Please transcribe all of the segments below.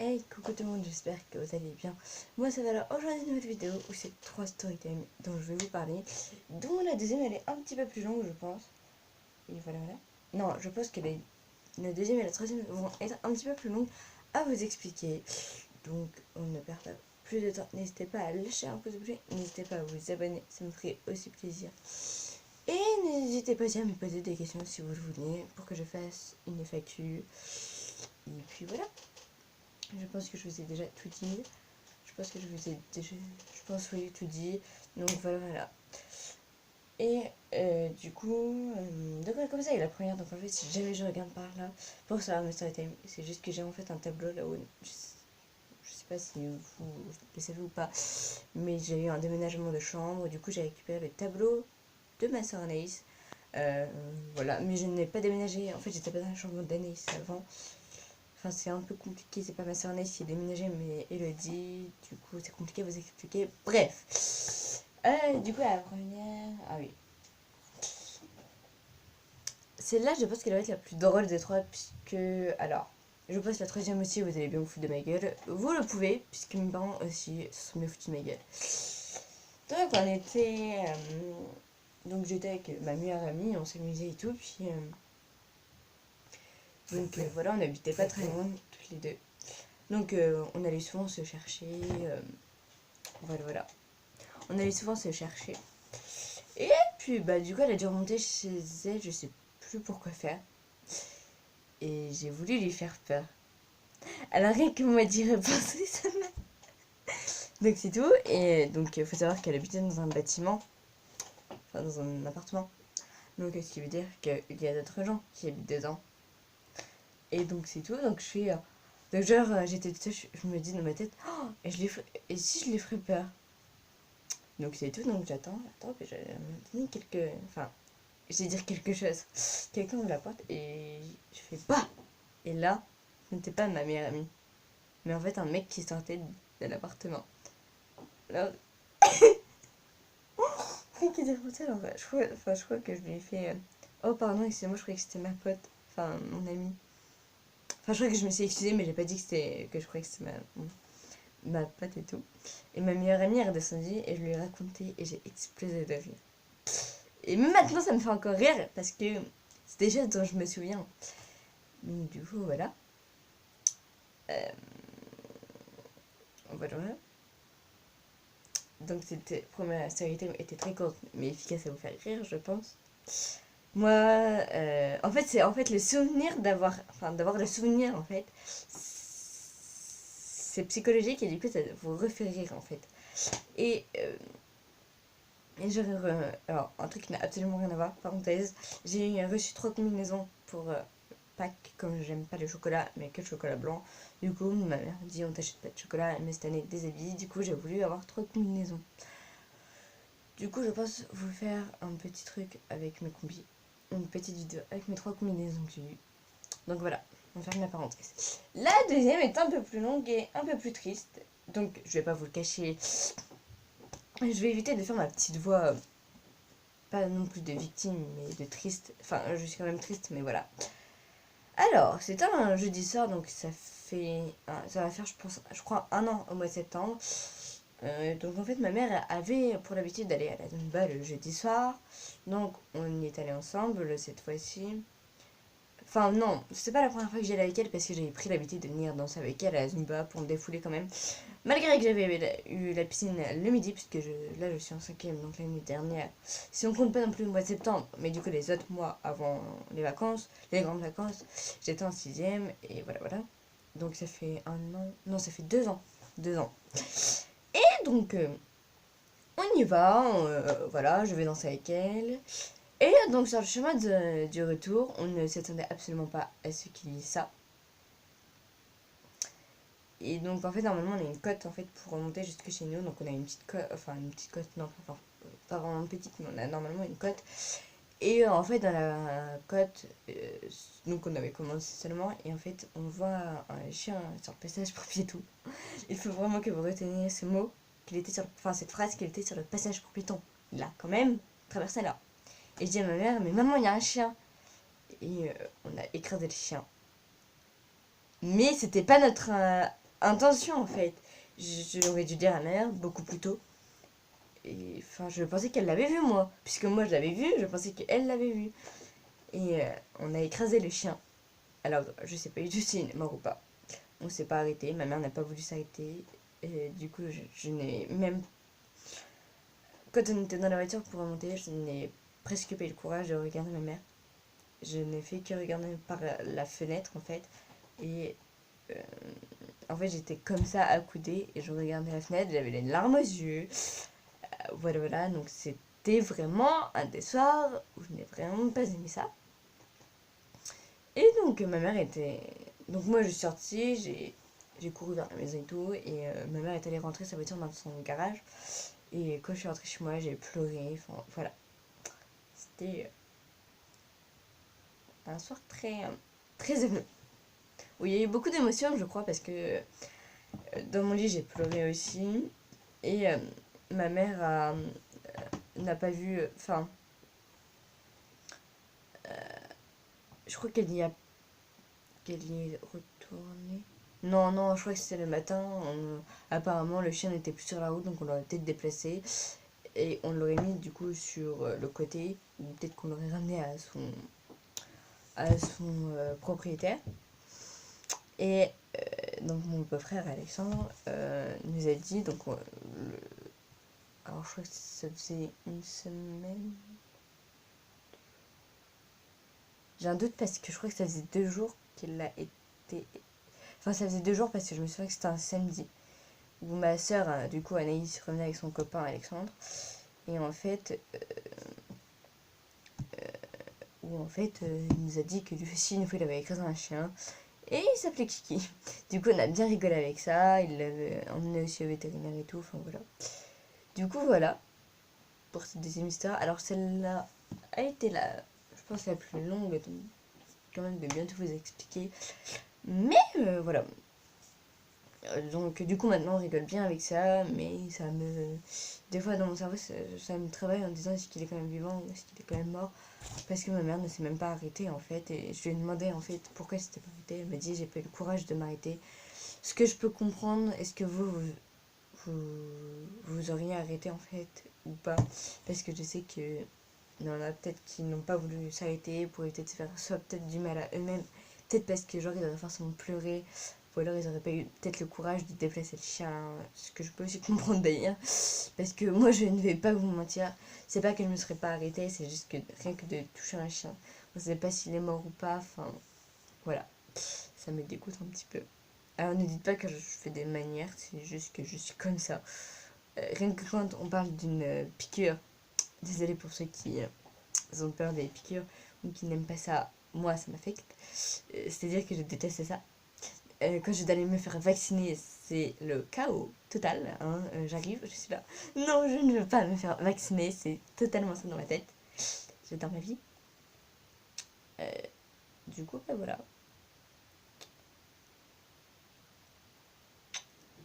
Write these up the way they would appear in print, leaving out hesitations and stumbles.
Hey, coucou tout le monde, j'espère que vous allez bien. Moi ça va là, aujourd'hui une nouvelle vidéo où c'est 3 storytime dont je vais vous parler. Dont la deuxième elle est un petit peu plus longue je pense. Et voilà. Non, je pense que la deuxième et la troisième vont être un petit peu plus longues à vous expliquer. Donc on ne perd pas plus de temps. N'hésitez pas à lâcher un pouce bleu, n'hésitez pas à vous abonner, ça me ferait aussi plaisir. Et n'hésitez pas aussi à me poser des questions si vous le voulez pour que je fasse une FAQ. Et puis voilà. Je pense que je vous ai déjà tout dit. Je pense que je vous ai déjà... Je pense oui, tout dit. Donc voilà. Et du coup... donc comme ça, il y a la première. Donc en fait, si jamais je regarde par là, pour savoir mes storytime, c'est juste que j'ai en fait un tableau là-haut. Je sais pas si vous le savez ou pas. Mais j'ai eu un déménagement de chambre. Du coup, j'ai récupéré le tableau de ma soeur Anaïs. Voilà. Mais je n'ai pas déménagé. En fait, j'étais pas dans la chambre d'Anaïs avant. Enfin, c'est un peu compliqué, c'est pas ma soeur Anaïs qui est déménagée, mais Elodie, du coup, c'est compliqué à vous expliquer. Bref. Du coup, la première... Ah oui. Celle-là, je pense qu'elle va être la plus drôle des trois, puisque... Alors, je pense que la troisième aussi, vous allez bien vous foutre de ma gueule. Vous le pouvez, puisque mes parents aussi se sont bien foutus de ma gueule. Donc, on était... donc, j'étais avec ma meilleure amie, on s'amusait et tout, puis... donc, voilà, on n'habitait pas très loin, toutes les deux. Donc on allait souvent se chercher. Voilà. On allait souvent se chercher. Et puis bah du coup elle a dû remonter chez elle, je sais plus pourquoi faire. Et j'ai voulu lui faire peur. Alors rien que m'a dit repenser ça m'a... Donc c'est tout. Et donc il faut savoir qu'elle habitait dans un bâtiment. Enfin dans un appartement. Donc ce qui veut dire qu'il y a d'autres gens qui habitent dedans. Et donc c'est tout. Donc je suis... donc genre j'étais toute seule, je me dis dans ma tête, oh, et si je lui ferais peur. Donc c'est tout, donc j'attends, puis je me dis quelques... Enfin, je vais dire quelque chose. Quelqu'un ouvre la porte et je fais pas. Et là, ce n'était pas ma meilleure amie. Mais en fait, un mec qui sortait de l'appartement. Alors... Qu'est-ce que c'est alors je crois que je lui ai fait... Oh pardon, excusez-moi, je croyais que c'était ma pote. Enfin, mon amie. Enfin, je crois que je me suis excusée, mais j'ai pas dit que c'était... Que je croyais que c'était ma pote et tout. Et ma meilleure amie est redescendue et je lui ai raconté et j'ai explosé de rire. Et même maintenant, ça me fait encore rire parce que c'est des choses dont je me souviens. Donc, du coup, voilà. Voilà. Donc, c'était première série était très courte mais efficace à vous faire rire, je pense. Moi, en fait, c'est en fait le souvenir d'avoir le souvenir en fait. C'est psychologique et du coup, ça vous refait rire en fait. Et alors, un truc qui n'a absolument rien à voir, parenthèse, j'ai reçu 3 combinaisons pour Pâques, comme j'aime pas le chocolat, mais que le chocolat blanc. Du coup, ma mère dit on t'achète pas de chocolat, elle met cette année des habits. Du coup, j'ai voulu avoir 3 combinaisons. Du coup, je pense vous faire un petit truc avec mes combis. Une petite vidéo avec mes 3 combinaisons que j'ai eues. Donc voilà, on ferme la parenthèse. La deuxième est un peu plus longue et un peu plus triste. Donc, je vais pas vous le cacher. Je vais éviter de faire ma petite voix, pas non plus de victime, mais de triste. Enfin, je suis quand même triste, mais voilà. Alors, c'était un jeudi soir, donc ça va faire, je crois, 1 an au mois de septembre. Donc en fait, ma mère avait pour l'habitude d'aller à la Zumba le jeudi soir. Donc on y est allé ensemble cette fois-ci. Enfin non, c'est pas la première fois que j'allais avec elle parce que j'avais pris l'habitude de venir danser avec elle à la Zumba pour me défouler quand même. Malgré que j'avais eu la piscine le midi, puisque là je suis en 5ème, donc l'année dernière. Si on compte pas non plus le mois de septembre, mais du coup les autres mois avant les vacances, les grandes vacances, j'étais en 6ème et voilà. Donc ça fait 1 an, non ça fait 2 ans. 2 ans. Et donc on y va, voilà, je vais danser avec elle. Et donc sur le chemin du retour, on ne s'attendait absolument pas à ce qu'il y ait ça. Et donc en fait normalement on a une cote en fait pour remonter jusque chez nous, donc on a une petite cote, non, pas vraiment petite, mais on a normalement une cote. Et en fait dans la cote, donc on avait commencé seulement, et en fait on voit un chien sur le passage pour piéton. Il faut vraiment que vous reteniez ce mot, cette phrase qu'il était sur le passage pour piéton. Il a quand même traversé là. Et je dis à ma mère, mais maman il y a un chien. Et on a écrasé le chien. Mais c'était pas notre intention en fait. J'aurais dû dire à ma mère beaucoup plus tôt. Et enfin, je pensais qu'elle l'avait vu moi. Puisque moi je l'avais vu, je pensais qu'elle l'avait vu. Et on a écrasé le chien. Alors, je sais pas du tout s'il est mort ou pas. On s'est pas arrêté, ma mère n'a pas voulu s'arrêter. Et du coup, je n'ai même... Quand on était dans la voiture pour remonter, je n'ai presque pas eu le courage de regarder ma mère. Je n'ai fait que regarder par la fenêtre en fait. Et en fait, j'étais comme ça accoudée et je regardais la fenêtre, j'avais les larmes aux yeux. Voilà, voilà, donc c'était vraiment un des soirs où je n'ai vraiment pas aimé ça. Et donc ma mère était... Donc moi je suis sortie, j'ai couru vers la maison et tout, et ma mère est allée rentrer sa voiture dans son garage. Et quand je suis rentrée chez moi, j'ai pleuré, enfin voilà. C'était un soir très émouvant. Oui, il y a eu beaucoup d'émotions, je crois, parce que dans mon lit j'ai pleuré aussi. Et ma mère n'a pas vu... Enfin, je crois qu'elle y est retournée. Non, non, je crois que c'était le matin. Apparemment, le chien n'était plus sur la route, donc on l'aurait peut-être déplacé. Et on l'aurait mis du coup sur le côté, ou peut-être qu'on l'aurait ramené à son propriétaire. Et donc mon beau-frère Alexandre nous a dit, donc alors je crois que ça faisait une semaine. J'ai un doute parce que je crois que ça faisait 2 jours qu'il a été... Enfin ça faisait 2 jours parce que je me souviens que c'était un samedi. Où ma soeur, du coup Anaïs, revenait avec son copain Alexandre. Et en fait, il nous a dit que lui aussi une fois il avait écrasé un chien. Et il s'appelait Kiki. Du coup on a bien rigolé avec ça. Il l'avait emmené aussi au vétérinaire et tout. Enfin voilà. Du coup voilà. Pour cette deuxième histoire. Alors celle-là a été je pense la plus longue. Donc quand même de bientôt vous expliquer. Mais voilà. Donc du coup maintenant on rigole bien avec ça, mais ça me... Des fois dans mon cerveau ça me travaille en disant est-ce qu'il est quand même vivant ou est-ce qu'il est quand même mort. Parce que ma mère ne s'est même pas arrêtée en fait, et je lui ai demandé en fait pourquoi elle s'était pas arrêtée. Elle m'a dit j'ai pas eu le courage de m'arrêter. Ce que je peux comprendre, est-ce que vous auriez arrêté en fait ou pas. Parce que je sais que il y en a peut-être qui n'ont pas voulu s'arrêter pour peut-être se faire soit peut-être du mal à eux-mêmes, peut-être parce que genre ils auraient forcément pleuré, ou alors ils auraient pas eu peut-être le courage de déplacer le chien, ce que je peux aussi comprendre d'ailleurs. Parce que moi je ne vais pas vous mentir, c'est pas que je me serais pas arrêtée, c'est juste que rien que de toucher un chien, on sait pas s'il est mort ou pas, enfin voilà, ça me dégoûte un petit peu. Alors ne dites pas que je fais des manières, c'est juste que je suis comme ça. Rien que quand on parle d'une piqûre, désolée pour ceux qui ont peur des piqûres ou qui n'aiment pas ça, moi ça m'affecte. C'est-à-dire que je déteste ça. Quand je dois aller me faire vacciner, c'est le chaos total. Hein. J'arrive, je suis là. Non, je ne veux pas me faire vacciner, c'est totalement ça dans ma tête. J'adore ma vie. Du coup, bah voilà.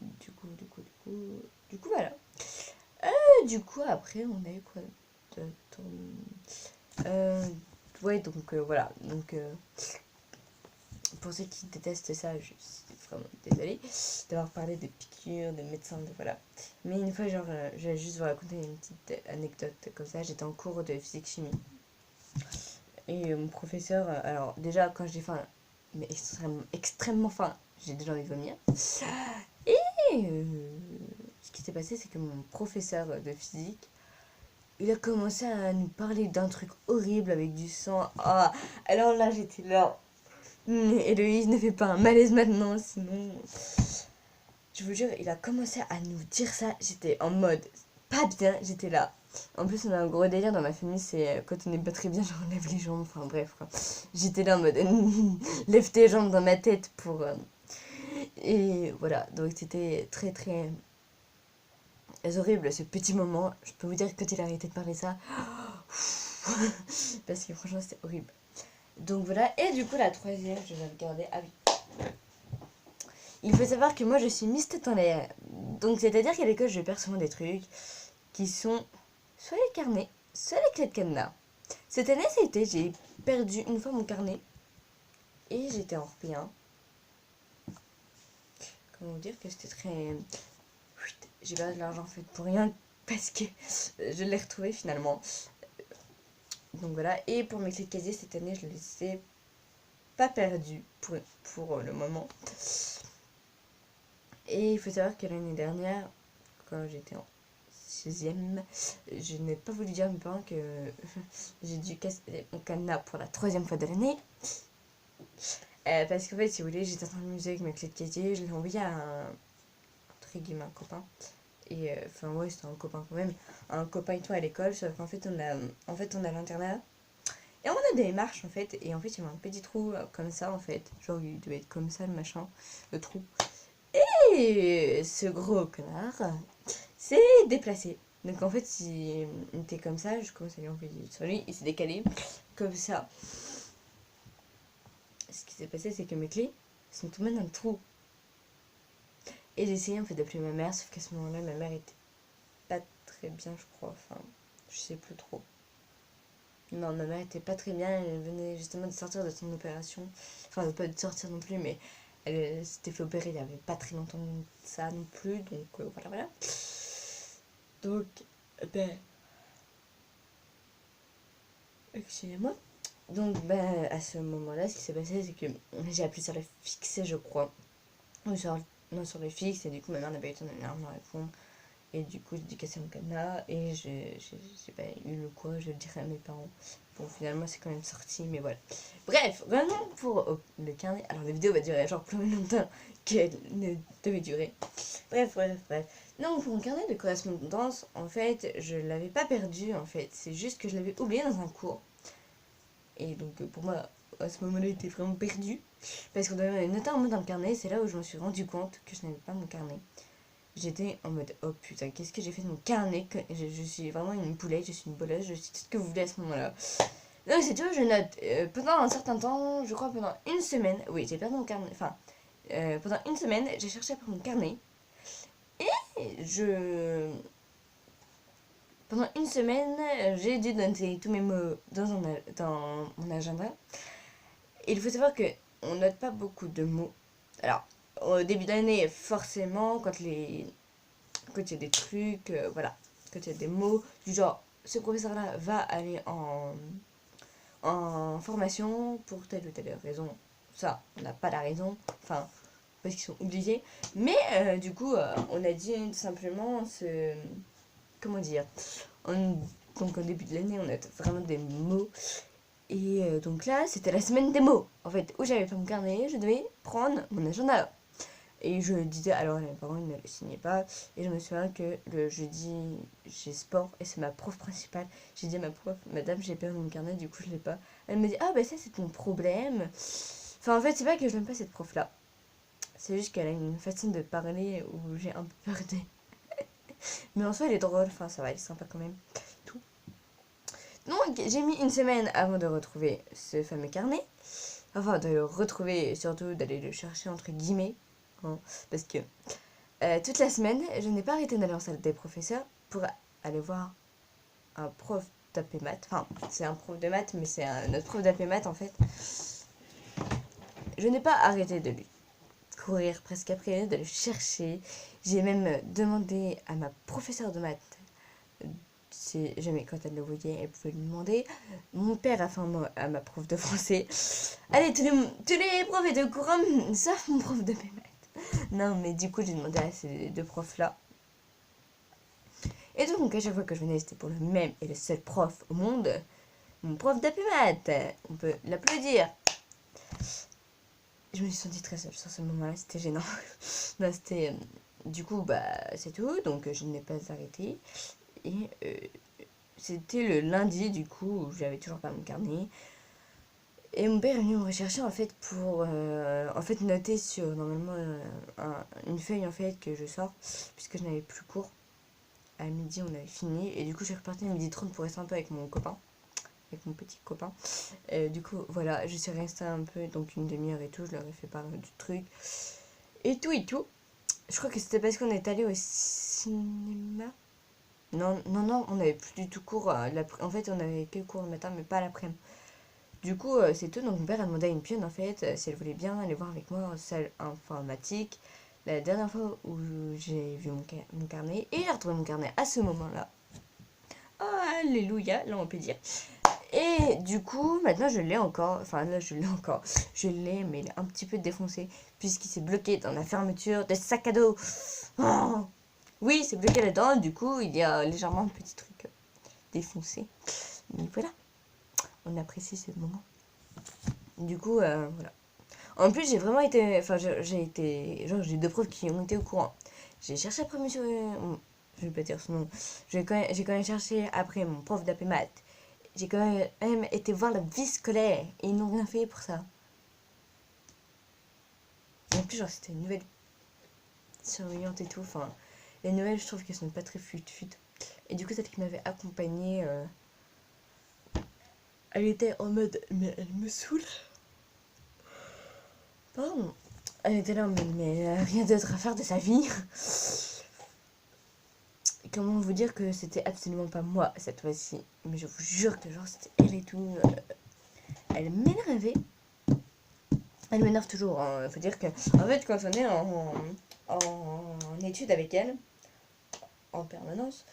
Du coup, voilà. Du coup, après, on a eu quoi d'autre ouais, donc voilà. Donc, pour ceux qui détestent ça, je suis vraiment désolée d'avoir parlé de piqûres, de médecins, de voilà. Mais une fois, genre, je vais juste vous raconter une petite anecdote comme ça. J'étais en cours de physique-chimie. Et mon professeur, alors déjà, quand j'ai faim, mais extrêmement faim, j'ai déjà envie de vomir. Et ce qui s'est passé, c'est que mon professeur de physique, il a commencé à nous parler d'un truc horrible avec du sang. Ah, alors là, j'étais là. Héloïse, ne fais pas un malaise maintenant, sinon... Je vous jure, il a commencé à nous dire ça. J'étais en mode pas bien, j'étais là. En plus, on a un gros délire dans ma famille, c'est quand on n'est pas très bien, genre on lève les jambes, enfin bref quoi. J'étais là en mode lève tes jambes dans ma tête pour... Et voilà, donc c'était très horrible ce petit moment. Je peux vous dire que quand il a arrêté de parler ça, parce que franchement c'était horrible. Donc voilà, et du coup la troisième, je vais regarder. Ah oui. Il faut savoir que moi je suis Miss Tête en l'air. Donc c'est-à-dire qu'à l'école je perds souvent des trucs qui sont soit les carnets, soit les clés de cadenas. Cette année c'était, j'ai perdu une fois mon carnet et j'étais en repris un. comment dire que c'était très... J'ai perdu de l'argent en fait pour rien parce que je l'ai retrouvé finalement. Donc voilà, et pour mes clés de casier cette année je les ai pas perdues pour le moment. Et il faut savoir que l'année dernière, quand j'étais en 6ème, je n'ai pas voulu dire à mes parents que j'ai dû casser mon cadenas pour la 3e fois de l'année. Parce qu'en fait, si vous voulez, j'étais en train de m'amuser avec mes clés de casier, je l'ai envoyé à entre guillemets, un copain. Et enfin, ouais, c'était un copain quand même. Un copain et tout à l'école, sauf qu'en fait, on a l'internat. Et on a des marches en fait. Et en fait, il y avait un petit trou comme ça en fait. Genre, il devait être comme ça le machin, le trou. Et ce gros connard s'est déplacé. Donc en fait, il était comme ça, je commence à lui envoyer sur lui, il s'est décalé comme ça. Ce qui s'est passé, c'est que mes clés sont tombées dans le trou. Et j'ai essayé en fait d'appeler ma mère, sauf qu'à ce moment-là, ma mère était pas très bien, je crois. Enfin, je sais plus trop. Non, ma mère était pas très bien, elle venait justement de sortir de son opération. Enfin, pas de sortir non plus, mais elle s'était fait opérer il y avait pas très longtemps de ça non plus. Donc voilà. Donc, ben, excusez-moi. Donc, ben, à ce moment-là, ce qui s'est passé, c'est que j'ai appuyé sur le fixe, je crois. Ou sur, non, sur le fixe, et du coup, ma mère n'a pas eu le temps de me répondre. Et du coup, j'ai dû casser mon cadenas, et j'ai pas eu le courage de le dire à mes parents. Bon, finalement, c'est quand même sorti, mais voilà. Bref, vraiment pour le carnet. Alors, la vidéo va durer genre plus longtemps qu'elle ne devait durer. Bref. Non, pour mon carnet de correspondance, en fait, je l'avais pas perdu, en fait. C'est juste que je l'avais oublié dans un cours. Et donc, pour moi, à ce moment-là, il était vraiment perdu. Parce qu'on devait noter en mode dans le carnet. C'est là où je me suis rendu compte que je n'avais pas mon carnet. J'étais en mode, oh putain, qu'est-ce que j'ai fait de mon carnet? Je suis vraiment une poulette, je suis une boleuse, je suis tout ce que vous voulez à ce moment-là. Donc c'est tout, je note. Pendant un certain temps, je crois pendant une semaine, oui, j'ai perdu mon carnet. Enfin, pendant une semaine, j'ai cherché après mon carnet. Et pendant une semaine, j'ai dû noter tous mes mots dans mon agenda. Et il faut savoir que on note pas beaucoup de mots. Alors, au début d'année, forcément, quand il y a des trucs, voilà, quand il y a des mots du genre, ce professeur-là va aller en formation pour telle ou telle raison. Ça, on n'a pas la raison, enfin, parce qu'ils sont obligés. Mais du coup, on a dit tout simplement comment dire, donc au début de l'année, on a vraiment des mots. Et donc là, c'était la semaine des mots. En fait, où j'avais pas mon carnet, je devais prendre mon agenda. Et je disais, alors mes parents ils ne le signaient pas. Et je me souviens que le jeudi, j'ai sport et c'est ma prof principale. J'ai dit à ma prof, madame, j'ai perdu mon carnet, du coup je l'ai pas. Elle me dit, ah bah ça c'est ton problème. Enfin en fait, c'est pas que je n'aime pas cette prof là. C'est juste qu'elle a une façon de parler où j'ai un peu peur d'elle. Mais en soi, elle est drôle, enfin ça va, elle est sympa quand même. Tout. Donc j'ai mis une semaine avant de retrouver ce fameux carnet. Enfin, de le retrouver et surtout d'aller le chercher entre guillemets. Hein, parce que toute la semaine, je n'ai pas arrêté d'aller en salle des professeurs pour aller voir un prof d'AP maths. Enfin, c'est un prof de maths, mais c'est notre prof d'AP maths en fait. Je n'ai pas arrêté de lui courir presque après, de le chercher. J'ai même demandé à ma professeure de maths, si jamais quand elle le voyait, elle pouvait lui demander. Mon père a fait un mot à ma prof de français. Allez, tous les profs étaient au courant, sauf mon prof d'AP maths. Non, mais du coup, j'ai demandé à ces deux profs-là. Et donc, à chaque fois que je venais, c'était pour le même et le seul prof au monde. Mon prof d'AP maths. On peut l'applaudir. Je me suis sentie très seule sur ce moment-là, c'était gênant. Non, c'était... du coup, bah, c'est tout. Donc, je n'ai pas arrêté. Et c'était le lundi, du coup, où j'avais toujours pas mon carnet. Et mon père est venu me rechercher, en fait, pour... en fait, noter sur, normalement, une feuille, en fait, que je sors, puisque je n'avais plus cours. À midi, on avait fini. Et du coup, je suis repartie à 12h30 pour rester un peu avec mon copain. Avec mon petit copain. Du coup, voilà, je suis restée un peu, donc une demi-heure et tout. Je leur ai fait part du truc. Et tout. Je crois que c'était parce qu'on est allé au cinéma. Non, on n'avait plus du tout cours. En fait, on avait que cours le matin, mais pas l'après-midi. Du coup, c'est tout. Donc, mon père a demandé à une pionne, en fait, si elle voulait bien aller voir avec moi en salle informatique la dernière fois où j'ai vu mon carnet, et j'ai retrouvé mon carnet à ce moment-là. Oh, alléluia, là on peut dire. Et du coup, maintenant je l'ai encore. Enfin, là je l'ai encore. Je l'ai, mais il est un petit peu défoncé. Puisqu'il s'est bloqué dans la fermeture des sacs à dos. Oh oui, c'est bloqué là-dedans. Du coup, il y a légèrement un petit truc défoncé. Mais voilà. On apprécie ce moment. Du coup, voilà. En plus, j'ai vraiment été. Enfin, j'ai été. Genre, j'ai deux profs qui ont été au courant. J'ai cherché après monsieur. Je vais pas dire son nom. J'ai quand même cherché après mon prof d'AP maths. J'ai quand même été voir la vie scolaire et ils n'ont rien fait pour ça. Et en plus, genre, c'était une nouvelle surveillante et tout. Enfin, les nouvelles, je trouve qu'elles sont pas très fut-fut. Et du coup, celle qui m'avait accompagnée, elle était en mode, mais elle me saoule. Pardon. Elle était là en mode, mais rien d'autre à faire de sa vie. Comment vous dire que c'était absolument pas moi cette fois-ci. Mais je vous jure que genre, c'était elle et tout. Elle m'énervait. Elle m'énerve toujours. Hein. Faut dire que, en fait, quand on est en études avec elle, en permanence,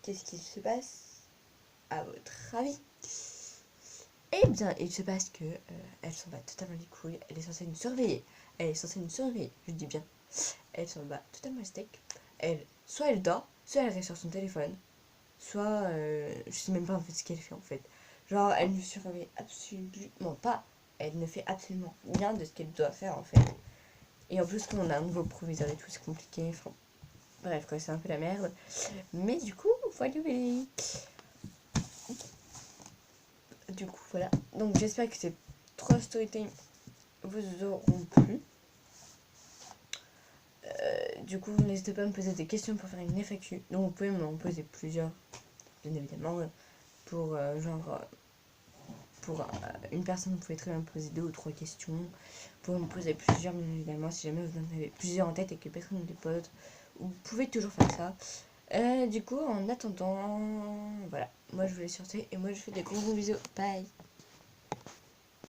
qu'est-ce qui se passe à votre avis? Eh bien, il se passe que elle s'en bat totalement les couilles. Elle est censée nous surveiller. Elle est censée nous surveiller, je dis bien. Elle s'en bat totalement les steaks. Soit elle dort, soit elle reste sur son téléphone, soit je sais même pas en fait ce qu'elle fait en fait. Genre, elle ne surveille absolument pas. Elle ne fait absolument rien de ce qu'elle doit faire en fait. Et en plus, quand on a un nouveau proviseur et tout, c'est compliqué. Enfin, bref, quoi, c'est un peu la merde. Mais du coup, voilà. Du coup, voilà. Donc, j'espère que ces 3 storytime vous auront plu. Du coup, n'hésitez pas à me poser des questions pour faire une FAQ. Donc, vous pouvez m'en poser plusieurs, bien évidemment. Pour pour une personne, vous pouvez très bien me poser 2 ou 3 questions. Vous pouvez me poser plusieurs, bien évidemment, si jamais vous en avez plusieurs en tête et que personne ne les pose. Vous pouvez toujours faire ça. Du coup, en attendant, voilà. Moi, je vous laisse sur ce et moi, je fais des gros bisous. Bye!